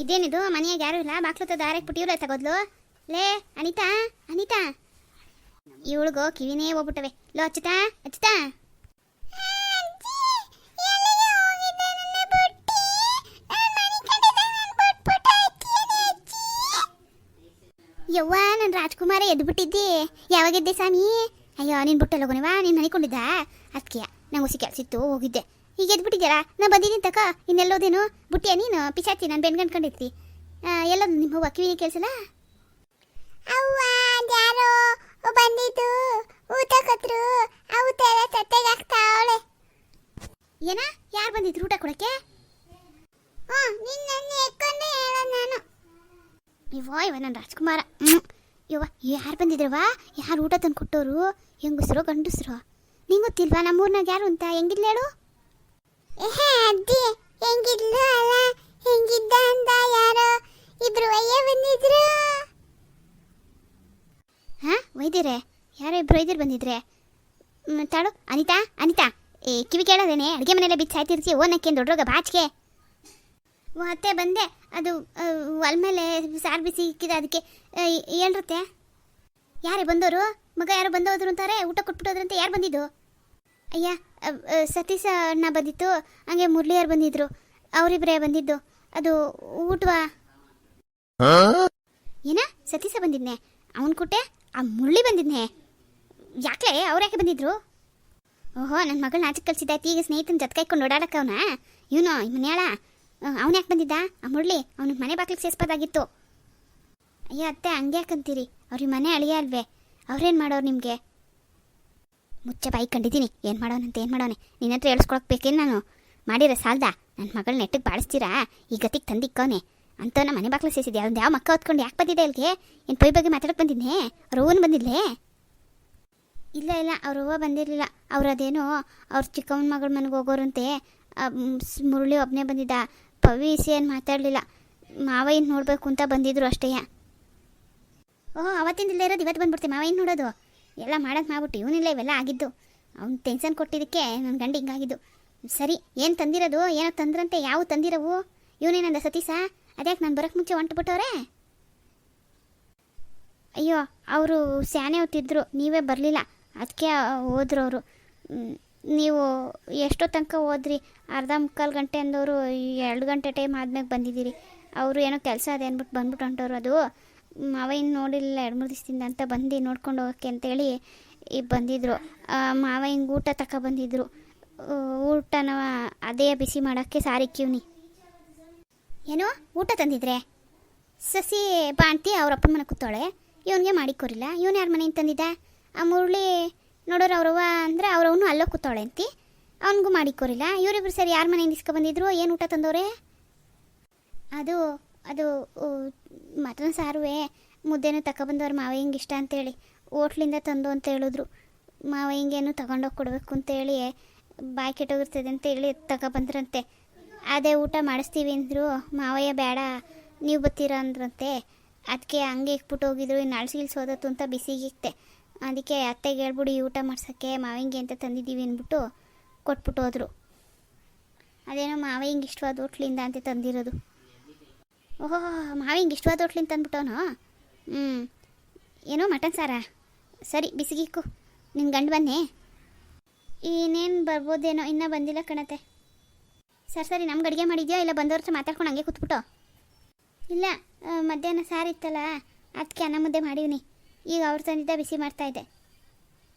ಇದೇನಿದು ಮನೆಯಾಗ ಯಾರು ಇಲ್ಲ, ಬಾಕ್ಲತ್ತ ದಾರಕ್ಕೆ ಬಿಟ್ಟಿವ್ರ ತಗೋದ್ಲು. ಲೇ ಅನಿತಾ, ಅನಿತಾ, ಇವಳಿಗೋ ಕಿವಿನೇ ಹೋಗ್ಬಿಟ್ಟವೆ. ಲೋ ಅಚ್ಚುತಾ, ಅಚ್ಚುತಾ, ಯವ್ವ ನನ್ನ ರಾಜ್ಕುಮಾರ ಎದ್ಬಿಟ್ಟಿದ್ದೆ. ಯಾವಾಗ ಎದ್ದೆ ಸ್ವಾಮಿ? ಅಯ್ಯೋ ನೀನು ಬುಟ್ಟಲ್ಲೋಗೋಣವಾ, ನೀನು ಮನಿಕೊಂಡಿದ್ದ? ಅದಕ್ಕೆ ನಂಗೆ ಹೊಸಿ ಕೆಲಸ ಇತ್ತು, ಹೋಗಿದ್ದೆ. ಈಗ ಎದ್ಬಿಟ್ಟಿದ್ದೀರಾ? ನಾನು ಬಂದಿದ್ದೀನಿ ತಕ. ಇನ್ನೆಲ್ಲೋದೇನು ಬುಟ್ಟಿಯ ನೀನು ಪಿಚಾಚಿ, ನಾನು ಬೆನ್ಗಂಡ್ಕೊಂಡಿರ್ತಿ. ಎಲ್ಲೋದು ನಿಮ್ಮ ಹೂವು ಕಿವಿನೇ ಕೇಳಿಸಲ್ಲ? ಅವ್ವ ಯಾರೋ ಬಂದಿದ್ದು ಊಟ ಕೊಟ್ರು, ಆ ಊಟ ಎಲ್ಲ ತಟ್ಟೆಗೆ ಹಾಕ್ತಾವಳೆ. ಏನ? ಯಾರು ಬಂದಿದ್ರು ಊಟ ಕೊಡಕ್ಕೆ? ನಿನ್ನ ಎಕ್ಕೊಂಡೆ ಹೇಳ ನಾನು. ಇವ ನನ್ನ ರಾಜ್ಕುಮಾರ. ಯವ್ವ ಯಾರು ಬಂದಿದ್ರವ? ಯಾರು ಊಟ ತಂದು ಕೊಟ್ಟೋರು? ಹೆಂಗಸ್ರು ಗಂಡಸ್ರು? ನಿಂಗೆ ಗೊತ್ತಿಲ್ವಾ ನಮ್ಮೂರ್ನಾಗ ಯಾರು ಅಂತ? ಹೆಂಗಿದ್ಲು ಹೇಳು? ಅಜ್ಜಿ ಹೆಂಗಿದ್ಲು ಅಲ್ಲ, ಹೆಂಗಿದ್ದ ಅಂತ ಯಾರೋ ಇಬ್ರು ವಯ್ಯ ಬಂದಿದ್ರು. ವೈದ್ಯರೇ? ಯಾರೋ ಇಬ್ರು ವೈದ್ಯರು ಬಂದಿದ್ರೆ? ತಾಳು ಅನಿತಾ, ಅನಿತಾ, ಕಿವಿ ಕೇಳೋದೇನೆ? ಅಡುಗೆ ಮನೆಯಲ್ಲ ಬಿದ್ದು ಸಾಯ್ತಿರ್ತೀಯ ಓನಕ್ಕೇನು ದೊಡ್ಡರೋಗ ಬಾಚಿಗೆ. ಅತ್ತೆ ಬಂದೆ, ಅದು ಒಲ್ ಮೇಲೆ ಸಾರು ಬಿಸಿ ಇಕ್ಕಿದೆ, ಅದಕ್ಕೆ ಹೇಳ್ರುತ್ತೆ. ಯಾರೇ ಬಂದವರು? ಮಗ ಯಾರು ಬಂದೋದ್ರು ಅಂತಾರೆ, ಊಟ ಕೊಟ್ಬಿಟ್ಟೋದ್ರಂತೆ. ಯಾರು ಬಂದಿದ್ದು? ಅಯ್ಯ ಸತೀಶ ಅಣ್ಣ ಬಂದಿತ್ತು, ಹಂಗೆ ಮುರಳಿಯರು ಬಂದಿದ್ರು, ಅವರಿಬ್ಬರೇ ಬಂದಿದ್ದು. ಅದು ಊಟವಾ? ಏನ ಸತೀಶ ಬಂದಿದ್ನೆ? ಅವನು ಕೊಟ್ಟೆ, ಆ ಮುರಳಿ ಬಂದಿದ್ನೆ. ಯಾಕೆ ಅವ್ರು ಯಾಕೆ ಬಂದಿದ್ರು? ಓಹೋ ನನ್ನ ಮಗಳು ನಾಚಕ್ಕೆ ಕಲಿಸಿದ್ದಾಯ್ತು. ಈಗ ಸ್ನೇಹಿತನ ಜೊತೆಕಾಯ್ಕೊಂಡು ಓಡಾಡಕ್ಕೆ ಅವನ ಇವನು ಮನೆಯಾಳ ಅವನು ಯಾಕೆ ಬಂದಿದ್ದ? ಆ ಮುರಳಿ ಅವನ ಮನೆ ಬಾಗಿಲಿಗೆ ಸೇರಿಸ್ಬೋದಾಗಿತ್ತು. ಅಯ್ಯೋ ಅತ್ತೆ ಹಂಗೆ ಯಾಕಂತೀರಿ? ಅವ್ರಿಗೆ ಮನೆ ಅಳಿಯ ಅಲ್ವೇ? ಅವ್ರೇನು ಮಾಡೋರು ನಿಮಗೆ? ಮುಚ್ಚೆ ಬಾಯಿ ಕಂಡಿದ್ದೀನಿ. ಏನು ಮಾಡೋನಂತ ಏನು ಮಾಡೋನೆ? ನಿನ್ನ ಹತ್ರ ಹೇಳ್ಸ್ಕೊಳಕ್ಕೆ ಬೇಕೇನು ನಾನು? ಮಾಡಿರೋ ಸಾಲ್ದ ನನ್ನ ಮಗಳು ನೆಟ್ಟಿಗೆ ಬಾಳಿಸ್ತೀರಾ? ಈ ಗತಿಗೆ ತಂದಿಕ್ಕವನೆ ಅಂತವನ್ನ ಮನೆ ಬಾಗಿಲು ಸೇರಿಸಿದ್ದೆ. ಅವ್ನು ಯಾವ ಮಕ್ಕ ಹೊತ್ಕೊಂಡು ಯಾಕೆ ಬಂದಿದ್ದೆ ಅಲ್ಲಿಗೆ? ಏನು ಪೈ ಬಗ್ಗೆ ಮಾತಾಡೋಕೆ ಬಂದಿದ್ದೆ? ಅವ್ರ ಹೂವನ್ ಬಂದಿದ್ಲೇ? ಇಲ್ಲ ಇಲ್ಲ, ಅವ್ರ ಹೂವು ಬಂದಿರಲಿಲ್ಲ. ಅವ್ರು ಅದೇನೋ ಅವ್ರ ಚಿಕ್ಕವನ ಮಗಳ ಮನೆಗೆ ಹೋಗೋರಂತೆ. ಮುರಳಿ ಒಬ್ಬನೇ ಬಂದಿದ್ದ. ಪವಿಸಿ ಏನು ಮಾತಾಡಲಿಲ್ಲ. ಮಾವಯ್ಯನ ನೋಡಬೇಕು ಅಂತ ಬಂದಿದ್ರು ಅಷ್ಟೇ. ಓಹೋ ಅವತ್ತಿಂದಿಲ್ಲ ಇರೋದು ಇವತ್ತು ಬಂದ್ಬಿಡ್ತೀವಿ ಮಾವಯ್ಯನ ನೋಡೋದು. ಎಲ್ಲ ಮಾಡೋದು ಮಾಡ್ಬಿಟ್ಟು ಇವನಿಲ್ಲ ಇವೆಲ್ಲ ಆಗಿದ್ದು. ಅವ್ನು ಟೆನ್ಷನ್ ಕೊಟ್ಟಿದ್ದಕ್ಕೆ ನನ್ನ ಗಂಡ ಹಿಂಗಾಗಿದ್ದು. ಸರಿ ಏನು ತಂದಿರೋದು? ಏನೋ ತಂದ್ರಂತೆ. ಯಾವ ತಂದಿರವು? ಇವನೇನಂದ ಸತೀಶ? ಅದ್ಯಾಕೆ ನಾನು ಬರೋಕ್ಕೆ ಮುಂಚೆ ಹೊಂಟ್ಬಿಟ್ಟವ್ರೆ? ಅಯ್ಯೋ ಅವರು ಸ್ಯಾನೆ ಹೊತ್ತಿದ್ರು, ನೀವೇ ಬರಲಿಲ್ಲ, ಅದಕ್ಕೆ ಹೋದ್ರು ಅವರು. ನೀವು ಎಷ್ಟೋ ತನಕ ಹೋದ್ರಿ? ಅರ್ಧ ಮುಕ್ಕಾಲು ಗಂಟೆ ಅಂದವರು 2 ಗಂಟೆ ಟೈಮ್ ಆದ್ಮೇಲೆ ಬಂದಿದ್ದೀರಿ. ಅವರು ಏನೋ ಕೆಲಸ ಅದೇ ಅಂದ್ಬಿಟ್ಟು ಬಂದ್ಬಿಟ್ಟು ಹೊಂಟವ್ರು. ಅದು ಮಾವಯ್ಯನ ನೋಡಿಲ್ಲ 2-3 ದಿವಸದಿಂದ ಅಂತ ಬಂದು ನೋಡ್ಕೊಂಡು ಹೋಗೋಕ್ಕೆ ಅಂತೇಳಿ ಈಗ ಬಂದಿದ್ದರು. ಮಾವಯ್ಯಂಗೆ ಊಟ ಬಂದಿದ್ರು. ಊಟನ ಅದೇ ಬಿಸಿ ಮಾಡೋಕ್ಕೆ ಸಾರಿಕ್ಕಿವ್ನಿ. ಏನೋ ಊಟ ತಂದಿದ್ರೆ? ಸಸಿ ಬಾಣ್ತಿ ಅವ್ರ ಅಪ್ಪನ ಮನೆ ಕೂತಾಳೆ, ಇವನಿಗೆ ಮಾಡಿಕೊರಿಲ್ಲ. ಇವನು ಯಾರ ಮನೆಯಿಂದ ತಂದಿದ್ದ? ಆ ಮುರಳಿ ನೋಡೋರು ಅವ್ರವ್ವ ಅಂದರೆ ಅವ್ರವನು ಅಲ್ಲೋ ಕೂತಾಳೆ ಅಂತಿ, ಅವನಿಗೂ ಮಾಡಿಕೊರಿಲ್ಲ. ಇವರಿಬ್ರು ಸರಿ ಯಾರ ಮನೆಯಿಂದ ಇಸ್ಕೊಬಂದಿದ್ರು? ಏನು ಊಟ ತಂದವ್ರೆ? ಅದು ಅದು ಮಟನ್ ಸಾರುವೆ ಮುದ್ದೆನೂ ತಗೊಬಂದವ್ರು ಮಾವಯ್ಯಂಗೆ ಇಷ್ಟ ಅಂತೇಳಿ ಹೋಟ್ಲಿಂದ ತಂದು ಅಂತ ಹೇಳಿದ್ರು. ಮಾವಯ್ಯಂಗೇನು ತಗೊಂಡೋಗಿ ಕೊಡಬೇಕು ಅಂತೇಳಿ ಬಾಯಿ ಕೆಟ್ಟೋಗಿರ್ತದೆ ಅಂತೇಳಿ ತಗೊಬಂದ್ರಂತೆ. ಅದೇ ಊಟ ಮಾಡಿಸ್ತೀವಿ ಅಂದರು. ಮಾವಯ್ಯ ಬೇಡ ನೀವು ಬರ್ತೀರಾ ಅಂದ್ರಂತೆ. ಅದಕ್ಕೆ ಹಂಗೆ ಇಕ್ಬಿಟ್ಟು ಹೋಗಿದ್ರು. ಇನ್ನು ಅಳ್ಸಿಲ್ಸೋದತ್ತು ಅಂತ ಬಿಸಿಗಿಕ್ತೆ. ಅದಕ್ಕೆ ಅತ್ತೆಗೆ ಹೇಳ್ಬಿಡಿ ಊಟ ಮಾಡ್ಸೋಕ್ಕೆ ಮಾವಯ್ಯಂಗೆ ಅಂತ ತಂದಿದ್ದೀವಿ ಅಂದ್ಬಿಟ್ಟು ಕೊಟ್ಬಿಟ್ಟು ಹೋದರು. ಅದೇನೋ ಮಾವಯ್ಯಂಗೆ ಇಷ್ಟವಾದ ಹೋಟ್ಲಿಂದ ಅಂತ ತಂದಿರೋದು. ಓಹೋ ಮಾವಯ್ಯಂಗೆ ಇಷ್ಟವಾದ ಹೋಟ್ಲಿಂದ ತಂದ್ಬಿಟ್ಟವನು. ಏನೋ ಮಟನ್ ಸಾರಾ? ಸರಿ ಬಿಸಿಗಿಕ್ಕು. ನಿನ್ನ ಗಂಡು ಬನ್ನಿ. ಇನ್ನೇನು ಬರ್ಬೋದೇನೋ, ಇನ್ನೂ ಬಂದಿಲ್ಲ ಕಣತೆ. ಸರಿ ನಮ್ಗೆ ಅಡುಗೆ ಮಾಡಿದ್ಯೋ ಇಲ್ಲ ಬಂದವ್ರ ಹತ್ರ ಮಾತಾಡ್ಕೊಂಡು ಹಂಗೆ ಕೂತ್ಬಿಟ್ಟು? ಇಲ್ಲ ಮಧ್ಯಾಹ್ನ ಸಾರಿತ್ತಲ್ಲ ಅದಕ್ಕೆ ಅನ್ನ ಮುದ್ದೆ ಮಾಡಿವ್ನಿ. ಈಗ ಅವ್ರು ತಂದಿದ್ದ ಬಿಸಿ ಮಾಡ್ತಾಯಿದ್ದೆ.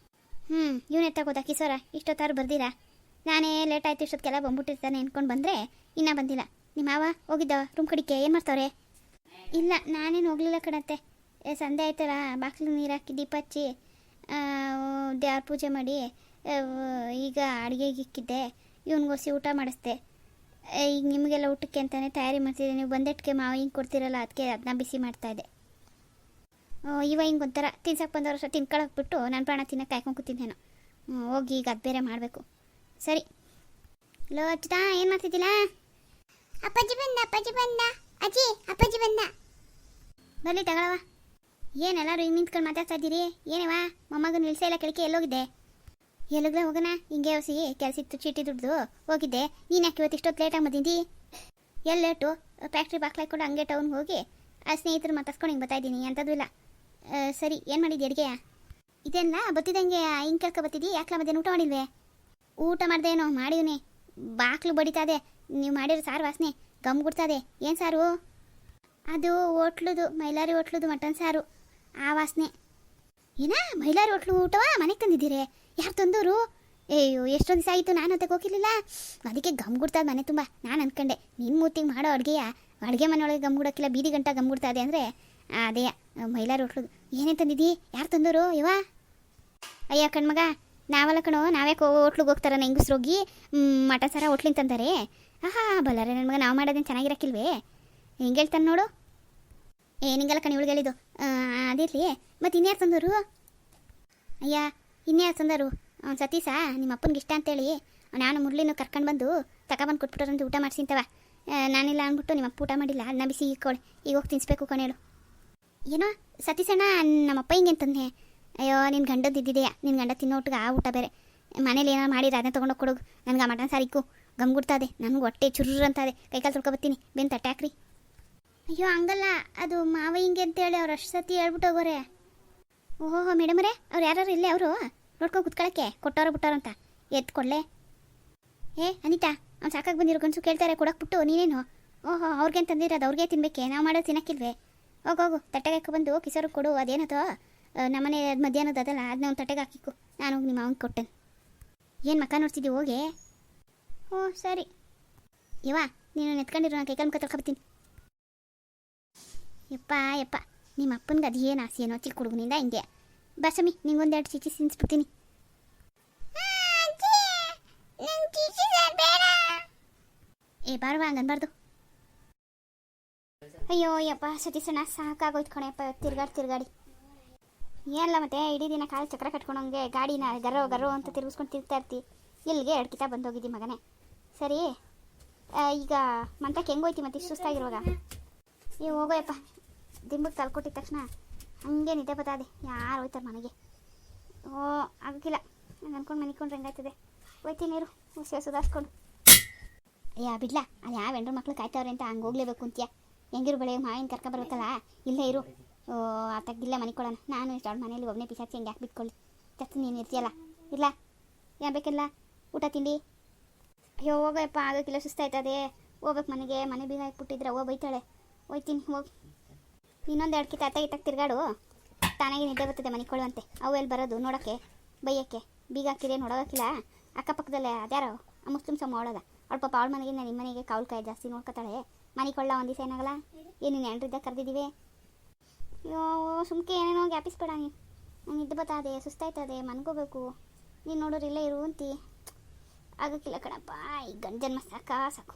ಇವನೇ ತಗೋದ ಕಿಸೋರ ಇಷ್ಟೊತ್ತಾರು ಬರ್ದಿರಾ? ನಾನೇ ಲೇಟ್ ಆಯ್ತು ಇಷ್ಟೊತ್ತಿಗೆಲ್ಲ ಬಂದ್ಬಿಟ್ಟಿರ್ತಾನೆ ಅಂದ್ಕೊಂಡು ಬಂದರೆ ಇನ್ನೂ ಬಂದಿಲ್ಲ. ನಿಮ್ಮ ಮಾವ ಹೋಗಿದ್ದ ರೂಮ್ ಕಡಿಕೆ ಏನು ಮಾಡ್ತಾವ್ರೆ? ಇಲ್ಲ ನಾನೇನು ಹೋಗಲಿಲ್ಲ ಕಣತ್ತೆ. ಸಂಧೆ ಆಯ್ತಲ್ಲ, ಬಾಕ್ಲಿಗೆ ನೀರು ಹಾಕಿ ದೀಪ ಹಚ್ಚಿ ದೇವ್ರ ಪೂಜೆ ಮಾಡಿ ಈಗ ಅಡುಗೆಗೆ ಇಕ್ಕಿದ್ದೆ. ಇವನಿಗೋಸಿ ಊಟ ಮಾಡಿಸ್ದೆ. ಈಗ ನಿಮಗೆಲ್ಲ ಊಟಕ್ಕೆ ಅಂತಲೇ ತಯಾರಿ ಮಾಡ್ತಿದ್ದೆ. ನೀವು ಬಂದೆಟ್ಟಿಗೆ ಮಾವ ಹಿಂಗೆ ಕೊಡ್ತಿರಲ್ಲ, ಅದಕ್ಕೆ ಅದನ್ನ ಬಿಸಿ ಮಾಡ್ತಾಯಿದ್ದೆ. ಇವ ಹಿಂಗೆ ಒಂಥರ ತಿನ್ಸಕ್ಕೆ ಬಂದವ್ರ ಅಷ್ಟು ತಿನ್ಕೊಳಕ್ಬಿಟ್ಟು ನನ್ನ ಪ್ರಾಣ ತಿನ್ನಕ್ಕೆ ಕಾಯ್ಕೊಂಡು ಕೂತಿದ್ದೇನೋ. ಹೋಗಿ ಈಗ ಅದು ಬೇರೆ ಮಾಡಬೇಕು. ಸರಿ ಲೋ ಅಜ್ಜಾ ಏನು ಮಾಡ್ತಿದ್ದಿಲ್ಲ? ಅಪ್ಪಾಜಿ ಬಂದ, ಅಪ್ಪಾಜಿ ಬಂದ. ಅಜ್ಜಿ ಅಪ್ಪಾಜಿ ಬಂದ. ಬರಲಿ ತಗೊಳವ. ಏನೆಲ್ಲರೂ ಹಿಂಗೆ ನಿಂತ್ಕೊಂಡು ಮಾತಾಡ್ತಾ ಇದ್ದೀರಿ? ಏನವ ಮೊಮ್ಮಗನ ನಿಲ್ಸೆ ಎಲ್ಲ ಕೆಳಕ್ಕೆ ಎಲ್ಲೋಗಿದ್ದೆ? ಎಲ್ಲಿಗ್ರೆ ಹೋಗೋಣ, ಹಿಂಗೆ ಹೊಸಿ ಕೆಲಸ ಇತ್ತು, ಚೀಟಿ ದುಡ್ದು ಹೋಗಿದ್ದೆ. ನೀನು ಯಾಕೆ ಇವತ್ತು ಇಷ್ಟೊತ್ತು ಲೇಟಾಗಿ ಬಂದಿದ್ದಿ? ಎಲ್ಲೇಟು ಫ್ಯಾಕ್ಟ್ರಿ ಬಾಕ್ಲಾಕೊಂಡು ಹಂಗೆ ಟೌನ್ಗೆ ಹೋಗಿ ಆ ಸ್ನೇಹಿತರು ಮಾತಾಡ್ಸ್ಕೊಂಡು ಹಿಂಗೆ ಬರ್ತಾಯಿದ್ದೀನಿ ಅಂಥದ್ದು ಇಲ್ಲ. ಸರಿ, ಏನು ಮಾಡಿದ್ದೆ ಅಡುಗೆ? ಇದೆಲ್ಲ ಬತ್ತಿದಂಗೆ ಹಿಂಗೆ ಕೇಳ್ಕೊ ಬತ್ತಿದ್ದಿ, ಯಾಕಲ ಮಧ್ಯಾಹ್ನ ಊಟ ಮಾಡಿಲ್ವೇ? ಊಟ ಮಾಡ್ದೇನೋ ಮಾಡಿವ್ನಿ, ಬಾಕ್ಲು ಬಡಿತಾದೆ. ನೀವು ಮಾಡಿರೋ ಸಾರು ವಾಸನೆ ಗಮ್ ಗುಡ್ತದೆ. ಏನು ಸಾರು ಅದು? ಹೋಟ್ಲುದು, ಮೈಲಾರಿ ಹೋಟ್ಲುದು ಮಟನ್ ಸಾರು. ಆ ವಾಸನೆ ಏನ? ಮೈಲಾರಿ ಹೋಟ್ಲು ಊಟವಾ ಮನೆಗೆ ತಂದಿದ್ದೀರಿ? ಯಾರು ತಂದವರು? ಅಯ್ಯೋ, ಎಷ್ಟೊಂದು ದಿವಸ ಆಯಿತು, ನಾನು ಅದಕ್ಕೆ ಹೋಗಿರ್ಲಿಲ್ಲ, ಅದಕ್ಕೆ ಗಮ್ ಗುಡ್ತದೆ ಮನೆ ತುಂಬ. ನಾನು ಅಂದ್ಕೊಂಡೆ ನಿನ್ನ ಮೂತಿಗೆ ಮಾಡೋ ಅಡುಗೆ ಮನೆಯೊಳಗೆ ಗಮ್ ಗುಡಕ್ಕಿಲ್ಲ, ಬೀದಿ ಗಂಟ ಗಮ್ ಗುಡ್ತದೆ ಅಂದರೆ ಅದೇ ಮೈಲಾರಿ ಹೋಟ್ಲುದು. ಏನೇ ತಂದಿದ್ದಿ? ಯಾರು ತಂದವರು ಯವ್ವ? ಅಯ್ಯ ಕಣ್ಮಗ, ನಾವಲ್ಲ ಕಣೋ, ನಾವ್ಯಾಕೆ ಹೋಟ್ಲಿಗೆ ಹೋಗ್ತಾರ ಹೆಂಗಸ್ರೋಗಿ ಮಟನ್ ಸಾರ ಹೋಟ್ಲಿಂದ ತಂದಾರೆ? ಆಹಾ ಬಲ್ಲಾರೆ ನನ್ನ ಮಗ, ನಾವು ಮಾಡೋದೇನು ಚೆನ್ನಾಗಿರಕ್ಕಿಲ್ವೇ? ಹೆಂಗೆ ಹೇಳ್ತಾನೆ ನೋಡು. ನಿಂಗೆಲ್ಲ ಕಣಿ ಇವಳಿಗೆ ಹೇಳಿದ್ದು ಅದಿರಲಿ, ಮತ್ತು ಇನ್ಯಾರು ತಂದರು? ಅಯ್ಯ ಇನ್ಯಾರು ತಂದರು? ಸತೀಶ ನಿಮ್ಮ ಅಪ್ಪನಿಗೆ ಇಷ್ಟ ಅಂತೇಳಿ ನಾನು ಮುರಳಿನೂ ಕರ್ಕೊಂಡು ಬಂದು ತಗೊಬಂದು ಕೊಟ್ಬಿಟ್ಟರಂತ ಊಟ ಮಾಡಿಸಿಂತವ. ನಾನಿಲ್ಲ ಅಂದ್ಬಿಟ್ಟು ನಿಮ್ಮ ಅಪ್ಪ ಊಟ ಮಾಡಿಲ್ಲ, ಅದನ್ನ ಬಿಸಿ ಇಕ್ಕೊಳ್ಳಿ, ಈಗ ಹೋಗಿ ತಿನ್ನಿಸ್ಬೇಕು ಕಣೇಳು. ಏನೋ ಸತೀಶಣ್ಣ, ನಮ್ಮಪ್ಪ ಹಿಂಗೇಂತಂದೆ? ಅಯ್ಯೋ, ನಿನ್ನ ಗಂಡದ್ದು ಇದ್ದಿದೆಯಾ, ನಿನ್ನ ಗಂಡ ತಿನ್ನೋಟ್ಗೆ ಆ ಊಟ ಬೇರೆ. ಮನೇಲಿ ಏನಾರು ಮಾಡಿದ್ರೆ ಅದನ್ನ ತೊಗೊಂಡೋಗಿ ಕೊಡೋದು. ನನಗೆ ಆ ಮಟನ್ ಸಾರಿಕ್ಕು ಗಮ್ ಗುಡ್ತದೆ, ನನಗೆ ಹೊಟ್ಟೆ ಚುರ್ರು ಅಂತದೆ, ಕೈಕಾಲು ತೊಳ್ಕೊಬತ್ತೀನಿ, ಬೆನ್ನು ತಟ್ಟೆ ಹಾಕ್ರಿ. ಅಯ್ಯೋ ಹಂಗಲ್ಲ, ಅದು ಮಾವ ಹಿಂಗೆ ಅಂತೇಳಿ ಅವ್ರು ಅಷ್ಟು ಸತಿ ಹೇಳ್ಬಿಟ್ಟು ಹೋಗೋರೆ. ಓಹೋ ಮೇಡಮರೇ, ಅವ್ರು ಯಾರು ಇಲ್ಲೇ? ಅವರು ನೋಡ್ಕೊಂಡು ಕುತ್ಕೊಳ್ಳೋಕ್ಕೆ ಕೊಟ್ಟವ್ರ ಬಿಟ್ಟವ್ರ ಅಂತ ಎತ್ತು ಕೊಡಲೆ? ಅನಿತಾ, ಅವ್ನು ಸಾಕಾಗಿ ಬಂದಿರೋ ಗಂಡಸು ಕೇಳ್ತಾರೆ ಕೊಡಕ್ಕೆ ಬಿಟ್ಟು ನೀನೇನು? ಓಹೋ, ಅವ್ರಿಗೆ ತಂದಿರೋದು ಅವ್ರಿಗೆ ತಿನ್ಬೇಕೆ, ನಾವು ಮಾಡೋದು ತಿನ್ನಕ್ಕಿಲ್ವೇ? ಹೋಗೋಗು, ತಟ್ಟೆಗೆ ಬಂದು ಕಿಸೋರು ಕೊಡು. ಅದೇನದು ನಮ್ಮನೆ ಮಧ್ಯಾಹ್ನದ ಅದಲ್ಲ, ಅದನ್ನ ಒಂದು ತಟ್ಟೆಗೆ ಹಾಕಿಕ್ಕು, ನಾನು ಹೋಗಿ ನಿಮ್ಮ ಅವನಿಗೆ ಕೊಟ್ಟೆನು. ಏನು ಮಕ್ಕ ನೋಡ್ತಿದ್ದೀವಿ ಹೋಗಿ? ಓ ಸರಿ ಯವ್ವ, ನೀನು ನೆತ್ಕೊಂಡಿರೋ ನಾನು ಕೈಕಾಲು ಮುಖ ತೊಳ್ಕೊಬತ್ತೀನಿ. ಯಪ್ಪ ಯಪ್ಪ, ನಿಮ್ಮ ಅಪ್ಪನಿಗೆ ಅದು ಏನು ಆಸೆ ಏನೋ ಚಿಕ್ಕ ಹುಡುಗನಿಂದ ಹಿಂಗೆ. ಬಸಮ್ಮಿ, ನಿಂಗೊಂದೆರಡು ಚೀಚಿ ತಿನ್ನಿಸ್ಬಿಡ್ತೀನಿ. ಬಾರವಾ, ಹಂಗನ್ಬಾರ್ದು. ಅಯ್ಯೋ ಯಪ್ಪ ಸತೀಶಣ್ಣ, ಸಾಕಾಗೋಯ್ತು ಕಣೆಯಪ್ಪ, ತಿರ್ಗಾಡಿ ಏನಲ್ಲ ಮತ್ತೆ ಇಡೀ ದಿನ ಕಾಲು ಚಕ್ರ ಕಟ್ಕೊಂಡಂಗೆ ಗಾಡಿನ ಗರ್ರೋ ಗರ್ರೋ ಅಂತ ತಿರುಗಿಸ್ಕೊಂಡು ತಿರ್ಗ್ತಾ ಇರ್ತಿ. ಇಲ್ಲಿಗೆ 2 ಕಿತ ಬಂದೋಗಿದ್ದಿ ಮಗನೇ. ಸರಿ, ಈಗ ಮಂತಕ್ಕೆ ಹೆಂಗೋಯ್ತಿ ಮತ್ತೆ ಇಷ್ಟು ಸುಸ್ತಾಗಿರುವಾಗ? ಹೋಗೋಯಪ್ಪ, ದಿಂಬಕ್ಕೆ ತಲ್ಕೊಟ್ಟಿದ ತಕ್ಷಣ ಹಂಗೆ ನಿದ್ದೆ ಬತ್ತದೆ. ಯಾರು ಹೋಯ್ತಾರೆ ಮನೆಗೆ? ಓ ಆಗಿಲ್ಲ, ನಂಗೆ ಅನ್ಕೊಂಡು ಮನಿಕೊಂಡ್ರೆ ಹೆಂಗಾಯ್ತದೆ. ಹೋಯ್ತೀನಿ ನೀರು ಸುಧಾರಿಸ್ಕೊಂಡು. ಅಯ್ಯ ಬಿಡ್ಲಾ, ಅಲ್ಲಿ ಯಾವ ಹೆಂಡ್ರು ಮಕ್ಳು ಕಾಯ್ತವ್ರೆ ಅಂತ ಹಂಗೆ ಹೋಗ್ಲೇಬೇಕು ಅಂತೀಯ? ಹೆಂಗಿರು ಬೆಳೆ ಮಾವಿನ ಕರ್ಕೊಬರ್ಬೇಕಲ್ಲ, ಇಲ್ಲೇ ಇರು. ಆತಗಿಲ್ಲ ಮನಿಕೊಳ್ಳೋಣ. ನಾನು ಇಷ್ಟು ಅವ್ಳ ಮನೇಲಿ ಒಬ್ಬನೇ ಪಿಸಾಚಿ ಹೆಂಗೆ ಯಾಕೆ ಬಿಟ್ಕೊಳ್ಳಿ? ಜಾಸ್ತಿ ನೀನು ಇರ್ತೀಯಲ್ಲ, ಇಲ್ಲ ಏನು ಬೇಕಿಲ್ಲ ಊಟ ತಿಂಡಿ? ಅಯ್ಯೋ ಹೋಗಪ್ಪ, ಆಗೋಕ್ಕಿಲ್ಲ, ಸುಸ್ತಾಯ್ತದೆ, ಹೋಗ್ಬೇಕು ಮನೆಗೆ. ಮನೆ ಬೀಗ ಹಾಕ್ಬಿಟ್ಟಿದ್ರೆ ಬೈತಾಳೆ. ಹೋಯ್ತೀನಿ, ಹೋಗಿ ಇನ್ನೊಂದು 2 ಕಿತ ಇತ್ತಾಗ ತಿರ್ಗಾಡು, ತಾನಾಗಿ ನಿದ್ದೆ ಬರ್ತದೆ ಮನಿಕೊಳ್ಳುವಂತೆ. ಅವು ಎಲ್ಲಿ ಬರೋದು ನೋಡೋಕ್ಕೆ, ಬೈಯೋಕ್ಕೆ? ಬೀಗ ಹಾಕಿದ್ರೆ ನೋಡೋಕ್ಕಿಲ್ಲ. ಅಕ್ಕಪಕ್ಕದಲ್ಲೇ ಅದ್ಯಾರೋ ಆ ಮುಸ್ಲಿಮ್ಸ್ ಅಮ್ಮ ಅವಳದ, ಅವಳು ಪಾಪ ಅವಳ ಮನೆಗಿಂತ ನಿಮ್ಮ ಮನೆಗೆ ಕಾವಲು ಕಾಯಿ ಜಾಸ್ತಿ ನೋಡ್ಕೊತಾಳೆ. ಮನಿಕೊಳ್ಳ ಒಂದು ದಿವಸ ಏನಾಗಲ್ಲ, ಏನು ನೀನು ಹೆಂಡ್ರಿದ್ದಾಗ ಕರೆದಿದ್ದೀವಿ? ಅಯ್ಯೋ ಸುಮ್ಕೆ ಏನೇನೋ ಗ್ಯಾಪಿಸ್ಬೇಡ ನೀನು. ನಾನು ನಿದ್ದೆ ಬರ್ತದೆ, ಸುಸ್ತಾಯ್ತದೆ, ಮನ್ಕೋಬೇಕು. ನೀನು ನೋಡೋರು ಇಲ್ಲೇ ಇರು ಅಂತಿ. ಆಗೋಕ್ಕಿಲ್ಲ ಕಣಪ್ಪ, ಈ ಗಂಡು ಜನ್ಮ ಸಾಕು.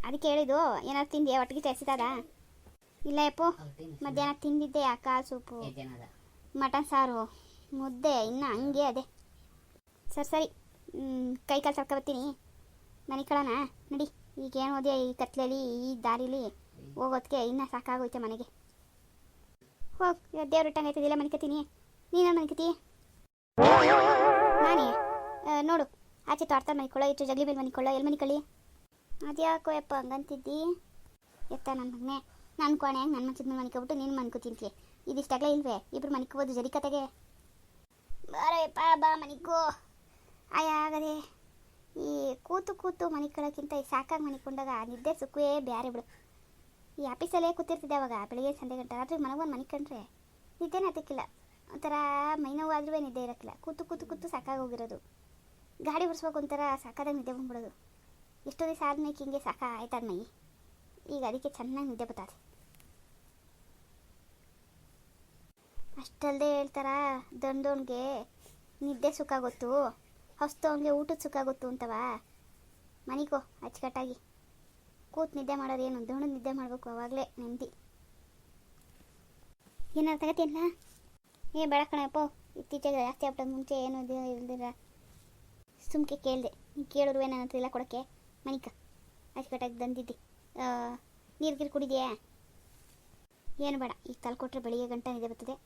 ಅದಕ್ಕೆ ಹೇಳಿದ್ದು, ಏನಾದ್ರು ತಿಂದೆ ಒಟ್ಟಿಗೆ ತರಿಸಿದಾರ? ಇಲ್ಲ ಯಪ್ಪೋ, ಮಧ್ಯಾಹ್ನ ತಿಂದಿದ್ದೆ ಕಾಳು ಸೂಪು, ಮಟನ್ ಸಾರು, ಮುದ್ದೆ, ಇನ್ನು ಹಂಗೆ ಅದೇ. ಸರಿ ಕೈ ಕಾಲು ಸರ್ಕೊಬತ್ತೀನಿ, ಮನೆ ಕಳೋಣ ನಡಿ. ಈಗೇನು ಓದಿಯ ಈ ಕತ್ಲಲ್ಲಿ, ಈ ದಾರಿಲಿ ಹೋಗೋದಕ್ಕೆ ಇನ್ನೂ ಸಾಕಾಗೋಯ್ತೆ ಮನೆಗೆ. ಹೋಗಿ ದೇವ್ರ ಇಟ್ಟಂಗೈತದಿಲ್ಲ ಮನಿಕತೀನಿ. ನೀನು ಮನಿಕತಿ? ನಾನೇ ನೋಡು, ಆಚೆ ತೋರ್ತಾರೆ ಮನಿಕೊಳ್ಳೋ, ಇಟ್ಟು ಜಗಲಿ ಮೇಲೆ ಮನಿಕೊಳ್ಳೋ, ಎಲ್ಲಿ ಮನಿಕೊಳ್ಳಿ? ಅದ್ಯಾಕೋ ಯಪ್ಪ ಹಂಗಂತಿದ್ದಿ? ಎತ್ತ ನನ್ನ ಮಗನೇ, ನಾನು ಕೋಣೆ ಹೆಂಗೆ ನನ್ನ ಮನ್ಸಿದ ಮೇಲೆ ಮನಿಕೊಬಿಟ್ಟು ನೀನು ಮನ್ಕೋತಿಂತೀಯ. ಇದಿಷ್ಟಾಗಲೇ ಇಲ್ವೇ? ಇಬ್ರು ಮನಿಕೋಬೋದು ಜರಿಕತೆಗೆ. ಬಾರಪ್ಪ ಬಾ ಮನಿಕೋ. ಆಗದೆ ಈ ಕೂತು ಮನಿಕೊಳ್ಳೋಕ್ಕಿಂತ ಈ ಸಾಕಾಗಿ ಮನಿಕೊಂಡಾಗ ನಿದ್ದೆ ಸುಖವೇ ಬ್ಯಾರೆ ಬಿಡು. ಈ ಆಫೀಸಲ್ಲೇ ಕೂತಿರ್ತಿದ್ದೆ ಅವಾಗ ಬೆಳಿಗ್ಗೆ ಸಂಜೆ ಗಂಟೆ. ರಾತ್ರಿ ಮನಗೊಂದು ಮನಿಕೊಂಡ್ರೆ ನಿದ್ದೆನೇ ಹತ್ತಕ್ಕಿಲ್ಲ, ಒಂಥರ ಮೈನೋವಾದ್ರೂ ನಿದ್ದೆ ಇರೋಕ್ಕಿಲ್ಲ. ಕೂತು ಸಾಕಾಗಿ ಹೋಗಿರೋದು. ಗಾಡಿ ಓಡಿಸ್ಬೇಕು ಒಂಥರ ಸಾಕಾದಾಗ ನಿದ್ದೆ ಬಂದ್ಬಿಡೋದು. ಎಷ್ಟೋ ದಿವಸ ಆದ್ಮೇಲೆ ಹಿಂಗೆ ಆಯ್ತದ ಮೈ. ಈಗ ಅದಕ್ಕೆ ಚೆನ್ನಾಗಿ ನಿದ್ದೆ ಬರ್ತದೆ. ಅಷ್ಟಲ್ಲದೆ ಹೇಳ್ತಾರ, ದೊಂದೋನ್ಗೆ ನಿದ್ದೆ ಸುಖ ಗೊತ್ತು, ಹೊಸ್ತವನಿಗೆ ಊಟದ ಸುಖ ಗೊತ್ತು ಅಂತವ. ಮನಿಕೋ ಅಚ್ಚುಕಟ್ಟಾಗಿ ಕೂತು ನಿದ್ದೆ ಮಾಡೋರು ಏನು ದೋಣದ ನಿದ್ದೆ ಮಾಡಬೇಕು, ಅವಾಗಲೇ ನೆಮ್ಮದಿ. ಏನಾರು ತಗತಿಲ್ಲ? ಬೇಡ ಕಣಪ್ಪ, ಇತ್ತೀಚೆಗೆ ಜಾಸ್ತಿ ಆಗ್ಬಿಟ್ಟದ. ಮುಂಚೆ ಏನು ಇಲ್ದಿರ ಸುಮ್ಕೆ ಕೇಳಿದೆ. ನೀನು ಕೇಳಿದ್ರು ನನ್ನ ಹತ್ರ ಇಲ್ಲ ಕೊಡೋಕ್ಕೆ. ಮನಿಕ ಅಚ್ಚುಕಟ್ಟಾಗಿ ತಂದಿದ್ದಿ. ನೀರು ಕುಡಿದೆಯಾ? ಏನು ಬೇಡ, ಈಗ ತಲ್ಕೊಟ್ರೆ ಬೆಳಿಗ್ಗೆ ಗಂಟೆ ನಿದ್ದೆ ಬರ್ತದೆ.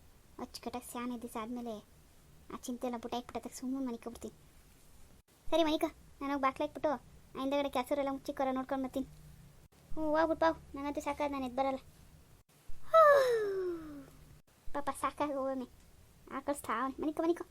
ಅಚ್ಚುಕಟ್ಟಾಗಿ ಸ್ಯಾನ ದಿವಸ ಆದಮೇಲೆ ಆ ಚಿಂತೆ ಎಲ್ಲ ಬುಟ್ಟ ಹಾಕ್ಬಿಟ್ಟದಾಗ ಸುಮ್ಮನೆ ಮನಿಕೊಬಿಡ್ತೀನಿ. ಸರಿ ಮನಿಕ, ನಾನು ಬಾಕ್ಲಾಕ್ಬಿಟ್ಟು ಹಿಂದಗಡೆ ಕೆಸರೆಲ್ಲ ಮುಚ್ಚಿಕ್ಕೋರ ನೋಡ್ಕೊಂಡು ಬರ್ತೀನಿ. ಹ್ಞೂ ಹೋಗ್ಬಿಟ್ಟು ಬಾವು, ನನಗಂತೂ ಸಾಕಾದ, ನಾನು ಎದ್ದು ಬರಲ್ಲ. ಪಾಪ ಸಾಕಾಗಿ ಹೋಗಮ್ಮೆ ಆಕಳಿಸ್ತಾ ಅವನೆ. ಮನಿಕೋ ಮನಿಕೋ.